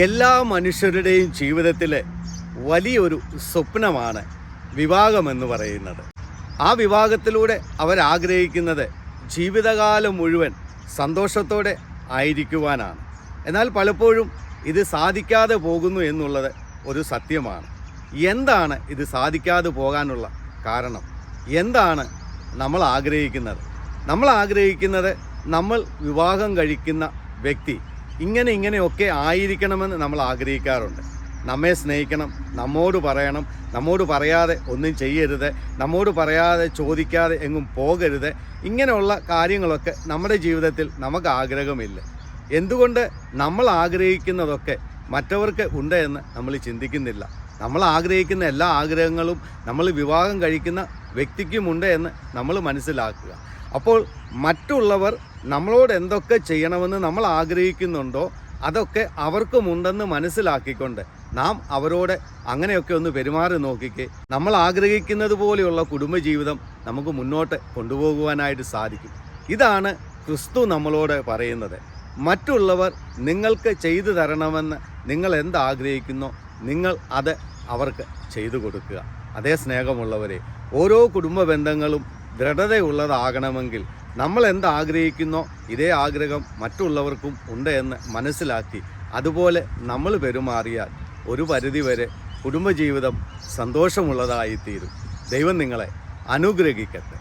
എല്ലാ മനുഷ്യരുടെയും ജീവിതത്തിലെ വലിയൊരു സ്വപ്നമാണ് വിവാഹമെന്ന് പറയുന്നത്. ആ വിവാഹത്തിലൂടെ അവരാഗ്രഹിക്കുന്നത് ജീവിതകാലം മുഴുവൻ സന്തോഷത്തോടെ ആയിരിക്കുവാനാണ്. എന്നാൽ പലപ്പോഴും ഇത് സാധിക്കാതെ പോകുന്നു എന്നുള്ളത് ഒരു സത്യമാണ്. എന്താണ് ഇത് സാധിക്കാതെ പോകാനുള്ള കാരണം? എന്താണ് നമ്മൾ ആഗ്രഹിക്കുന്നത്? നമ്മൾ ആഗ്രഹിക്കുന്നത് നമ്മൾ വിവാഹം കഴിക്കുന്ന വ്യക്തി ഇങ്ങനെയൊക്കെ ആയിരിക്കണമെന്ന് നമ്മൾ ആഗ്രഹിക്കാറുണ്ട്. നമ്മെ സ്നേഹിക്കണം, നമ്മോട് പറയണം, നമ്മോട് പറയാതെ ഒന്നും ചെയ്യരുത്, നമ്മോട് പറയാതെ ചോദിക്കാതെ എങ്ങും പോകരുത്. ഇങ്ങനെയുള്ള കാര്യങ്ങളൊക്കെ നമ്മുടെ ജീവിതത്തിൽ നമുക്ക് ആഗ്രഹമില്ല. എന്തുകൊണ്ട് നമ്മൾ ആഗ്രഹിക്കുന്നതൊക്കെ മറ്റവർക്ക് ഉണ്ട് എന്ന് നമ്മൾ ചിന്തിക്കുന്നില്ല? നമ്മൾ ആഗ്രഹിക്കുന്ന എല്ലാ ആഗ്രഹങ്ങളും നമ്മൾ വിവാഹം കഴിക്കുന്ന വ്യക്തിക്കുമുണ്ട് എന്ന് നമ്മൾ മനസ്സിലാക്കുക. അപ്പോൾ മറ്റുള്ളവർ നമ്മളോട് എന്തൊക്കെ ചെയ്യണമെന്ന് നമ്മൾ ആഗ്രഹിക്കുന്നുണ്ടോ അതൊക്കെ അവർക്കുമുണ്ടെന്ന് മനസ്സിലാക്കിക്കൊണ്ട് നാം അവരോട് അങ്ങനെയൊക്കെ ഒന്ന് പെരുമാറി നോക്കിക്കേ, നമ്മൾ ആഗ്രഹിക്കുന്നത് പോലെയുള്ള കുടുംബജീവിതം നമുക്ക് മുന്നോട്ട് കൊണ്ടുപോകുവാനായിട്ട് സാധിക്കും. ഇതാണ് ക്രിസ്തു നമ്മളോട് പറയുന്നത്. മറ്റുള്ളവർ നിങ്ങൾക്ക് ചെയ്തു തരണമെന്ന് നിങ്ങൾ എന്താഗ്രഹിക്കുന്നോ നിങ്ങൾ അത് അവർക്ക് ചെയ്തു കൊടുക്കുക. അതേ സ്നേഹമുള്ളവരെ, ഓരോ കുടുംബ ബന്ധങ്ങളും ദൃഢതയുള്ളതാകണമെങ്കിൽ നമ്മൾ എന്താഗ്രഹിക്കുന്നോ ഇതേ ആഗ്രഹം മറ്റുള്ളവർക്കും ഉണ്ട് എന്ന് മനസ്സിലാക്കി അതുപോലെ നമ്മൾ പെരുമാറിയാൽ ഒരു പരിധിവരെ കുടുംബജീവിതം സന്തോഷമുള്ളതായിത്തീരും. ദൈവം നിങ്ങളെ അനുഗ്രഹിക്കട്ടെ.